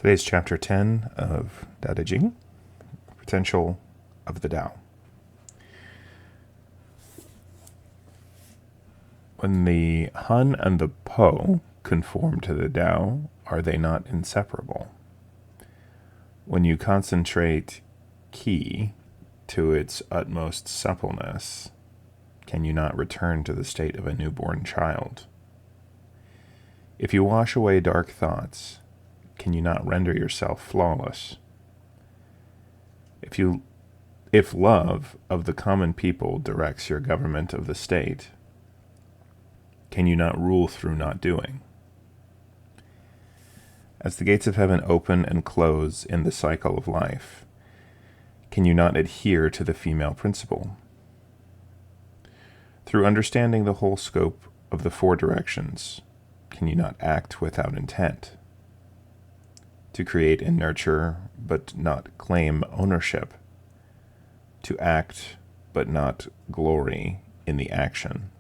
Today's chapter 10 of Tao Te Ching, Potential of the Tao. When the Han and the Po conform to the Tao, are they not inseparable? When you concentrate Qi to its utmost suppleness, can you not return to the state of a newborn child? If you wash away dark thoughts, can you not render yourself flawless? If love of the common people directs your government of the state, can you not rule through not doing? As the gates of heaven open and close in the cycle of life, can you not adhere to the female principle? Through understanding the whole scope of the four directions, can you not act without intent? To create and nurture, but not claim ownership. To act, but not glory in the action.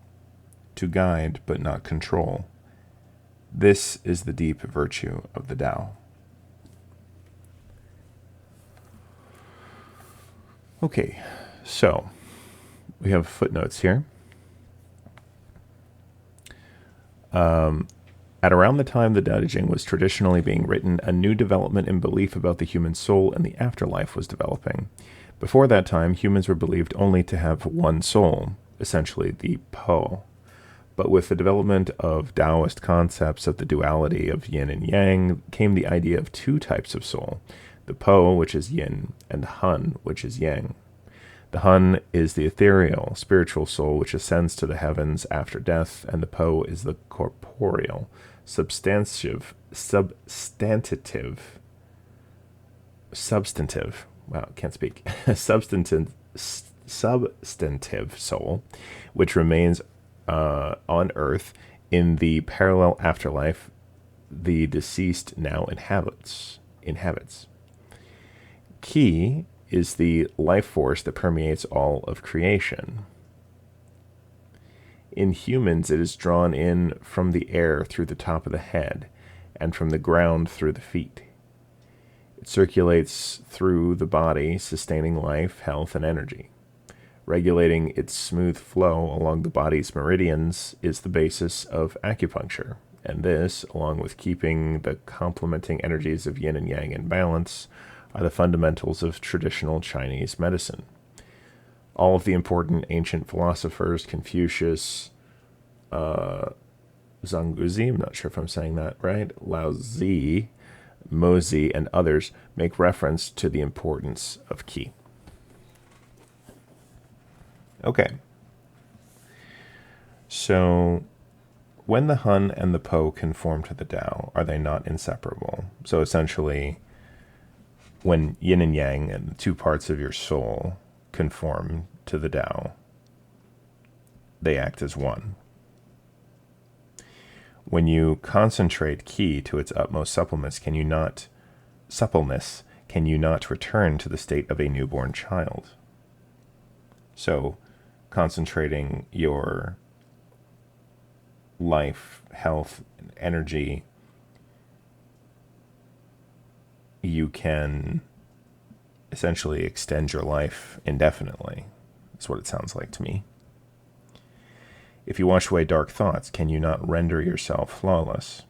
To guide, but not control. This is the deep virtue of the Tao. Okay, so we have footnotes here. At around the time the Tao Te Ching was traditionally being written, a new development in belief about the human soul and the afterlife was developing. Before that time, humans were believed only to have one soul, essentially the Po. But with the development of Taoist concepts of the duality of yin and yang, came the idea of two types of soul, the Po, which is yin, and Han, which is yang. The Han is the ethereal, spiritual soul which ascends to the heavens after death, and the Po is the corporeal, substantive, wow, can't speak, substantive soul, which remains on earth in the parallel afterlife the deceased now inhabits. Qi is the life force that permeates all of creation. In humans, it is drawn in from the air through the top of the head, and from the ground through the feet. It circulates through the body, sustaining life, health, and energy. Regulating its smooth flow along the body's meridians is the basis of acupuncture, and this, along with keeping the complementing energies of yin and yang in balance, are the fundamentals of traditional Chinese medicine. All of the important ancient philosophers, Confucius, Zhangguzi, I'm not sure if I'm saying that right, Lao Tzu, Mozi, and others make reference to the importance of Qi. Okay. So, when the Han and the Po conform to the Tao, are they not inseparable? So essentially, when yin and yang and the two parts of your soul conform to the Tao, they act as one. When you concentrate Qi to its utmost suppleness, can you not return to the state of a newborn child? So, concentrating your life, health, and energy, you can essentially extend your life indefinitely. That's what it sounds like to me. If you wash away dark thoughts, can you not render yourself flawless?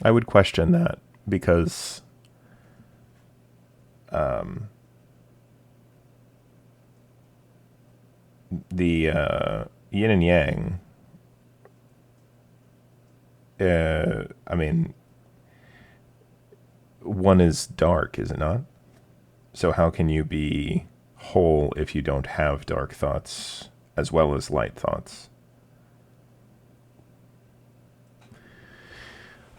I would question that because the yin and yang, one is dark, is it not? So how can you be whole if you don't have dark thoughts as well as light thoughts?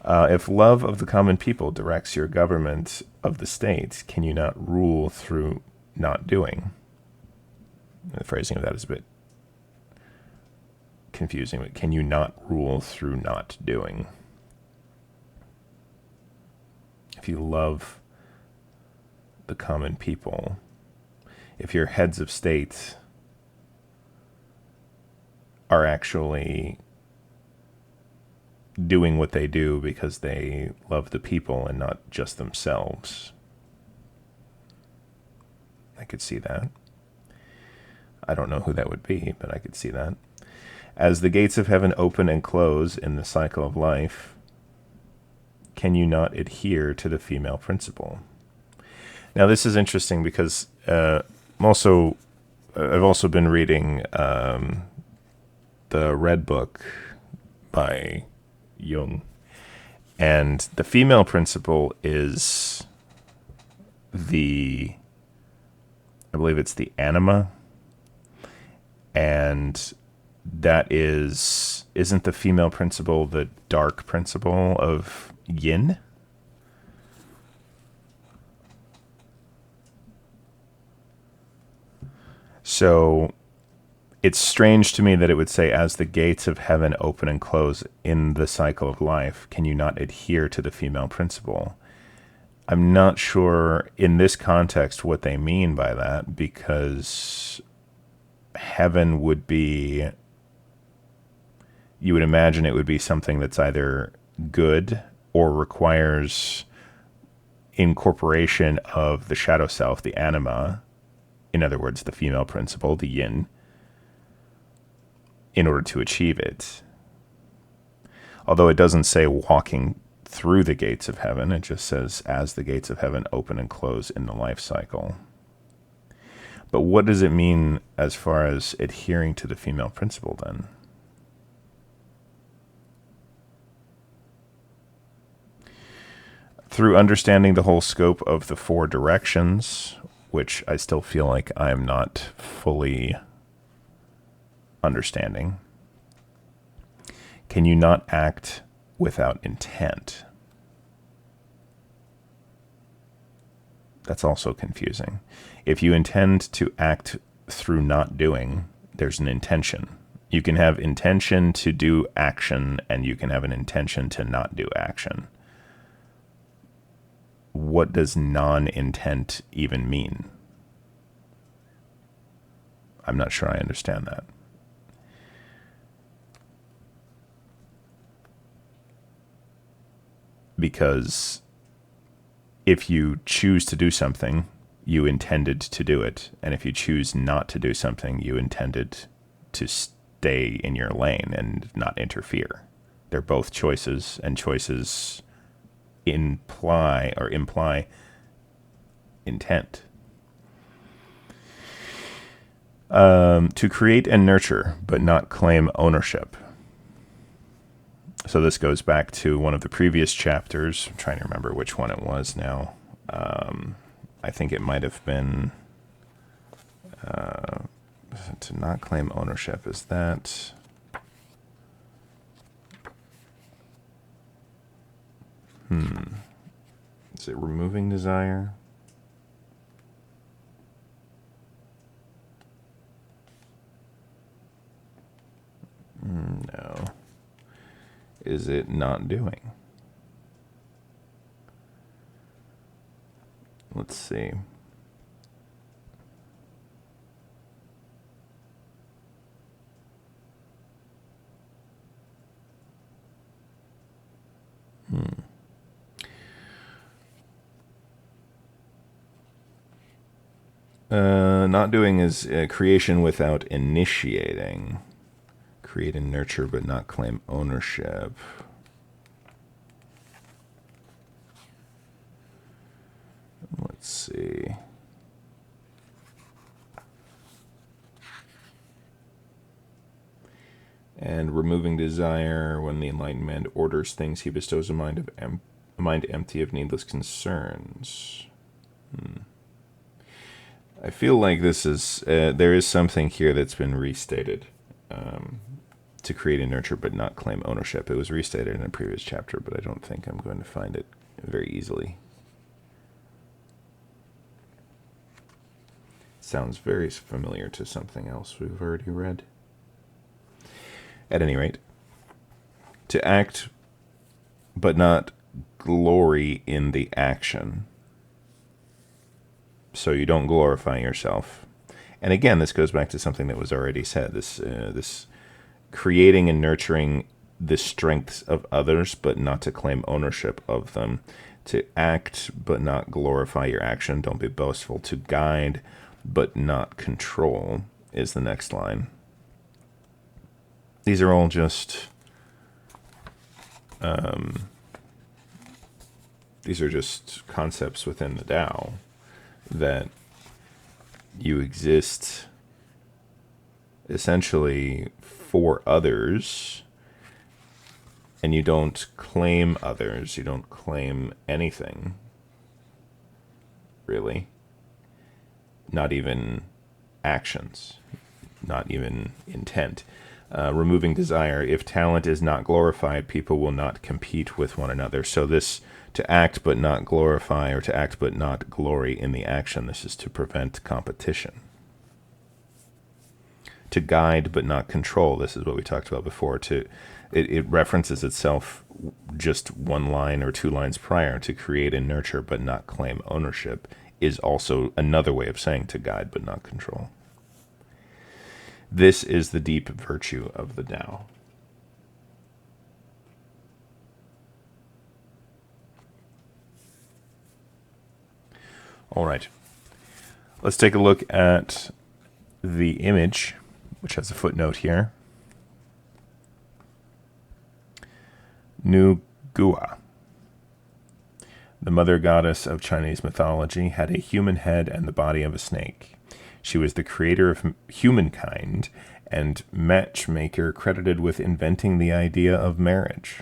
If love of the common people directs your government of the state, can you not rule through not doing? The phrasing of that is a bit confusing, but can you not rule through not doing? If you love the common people, if your heads of state are actually doing what they do because they love the people and not just themselves. I could see that. I don't know who that would be, but I could see that. As the gates of heaven open and close in the cycle of life, can you not adhere to the female principle? Now, this is interesting because I've also been reading the Red Book by Jung, and the female principle is I believe it's the anima, and that isn't the female principle the dark principle of yin? So it's strange to me that it would say, as the gates of heaven open and close in the cycle of life, can you not adhere to the female principle? I'm not sure in this context what they mean by that, because heaven would be, you would imagine it would be something that's either good or requires incorporation of the shadow self, the anima, in other words, the female principle, the yin, in order to achieve it. Although it doesn't say walking through the gates of heaven, it just says, as the gates of heaven open and close in the life cycle. But what does it mean as far as adhering to the female principle then? Through understanding the whole scope of the four directions, which I still feel like I'm not fully understanding, can you not act without intent? That's also confusing. If you intend to act through not doing, there's an intention. You can have intention to do action, and you can have an intention to not do action. What does non-intent even mean? I'm not sure I understand that. Because if you choose to do something, you intended to do it. And if you choose not to do something, you intended to stay in your lane and not interfere. They're both choices, and choices imply intent. To create and nurture, but not claim ownership. So this goes back to one of the previous chapters. I'm trying to remember which one it was now. I think it might have been to not claim ownership. Is that... Is it removing desire? No. Is it not doing? Let's see. Not doing is creation without initiating. Create and nurture, but not claim ownership. Let's see. And removing desire, when the enlightened man orders things, he bestows a mind empty of needless concerns. I feel like this is there is something here that's been restated. To create and nurture, but not claim ownership. It was restated in a previous chapter, but I don't think I'm going to find it very easily. Sounds very familiar to something else we've already read. At any rate, to act but not glory in the action. So you don't glorify yourself. And again, this goes back to something that was already said. This creating and nurturing the strengths of others, but not to claim ownership of them. To act, but not glorify your action. Don't be boastful. To guide, but not control is the next line. These are all just... these are just concepts within the Tao that you exist essentially for others, and you don't claim others, you don't claim anything, really. Not even actions, not even intent. Removing desire. If talent is not glorified, people will not compete with one another. So this, to act but not glorify, or to act but not glory in the action, this is to prevent competition. To guide but not control, this is what we talked about before. It references itself just one line or two lines prior. To create and nurture but not claim ownership is also another way of saying to guide but not control. This is the deep virtue of the Tao. All right. Let's take a look at the image, which has a footnote here. Nu Gua. The mother goddess of Chinese mythology had a human head and the body of a snake. She was the creator of humankind and matchmaker credited with inventing the idea of marriage.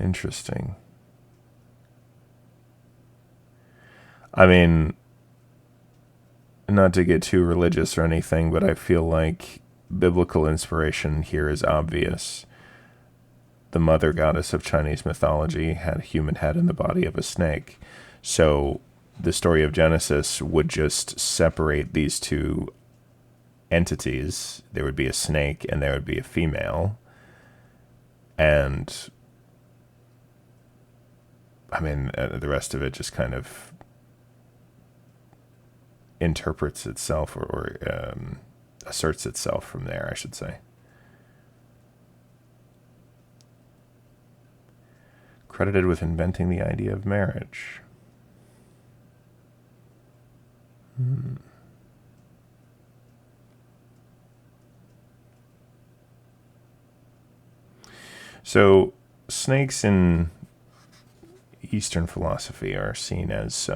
Interesting. I mean, not to get too religious or anything, but I feel like biblical inspiration here is obvious. The mother goddess of Chinese mythology had a human head and the body of a snake. So the story of Genesis would just separate these two entities. There would be a snake and there would be a female. And I mean, the rest of it just kind of interprets itself or asserts itself from there, I should say. Credited with inventing the idea of marriage. So, snakes in Eastern philosophy are seen as,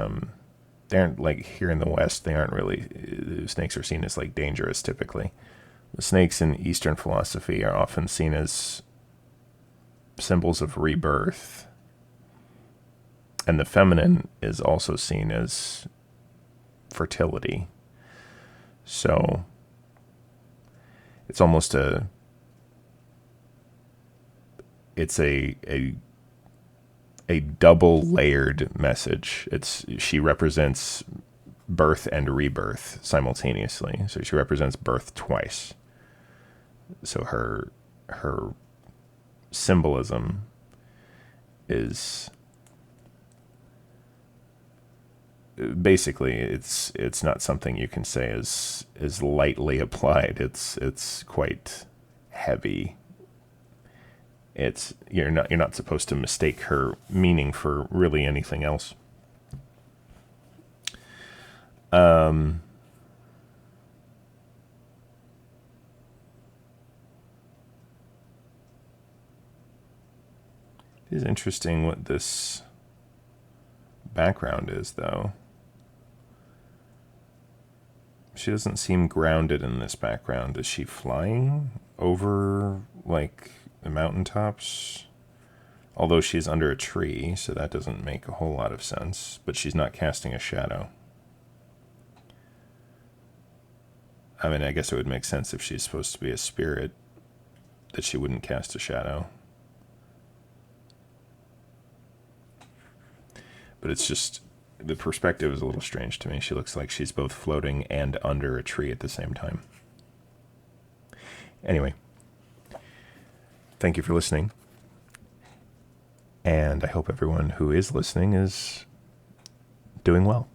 they aren't like here in the West, they aren't really, snakes are seen as like dangerous typically. The snakes in Eastern philosophy are often seen as symbols of rebirth. And the feminine is also seen as fertility. So it's almost it's a double layered message. She represents birth and rebirth simultaneously. So she represents birth twice. So her symbolism is basically it's not something you can say is lightly applied. It's quite heavy. You're not supposed to mistake her meaning for really anything else. It is interesting what this background is, though. She doesn't seem grounded in this background. Is she flying over, like, the mountaintops? Although she's under a tree, so that doesn't make a whole lot of sense. But she's not casting a shadow. I mean, I guess it would make sense if she's supposed to be a spirit, that she wouldn't cast a shadow. But it's just, the perspective is a little strange to me. She looks like she's both floating and under a tree at the same time. Anyway, thank you for listening. And I hope everyone who is listening is doing well.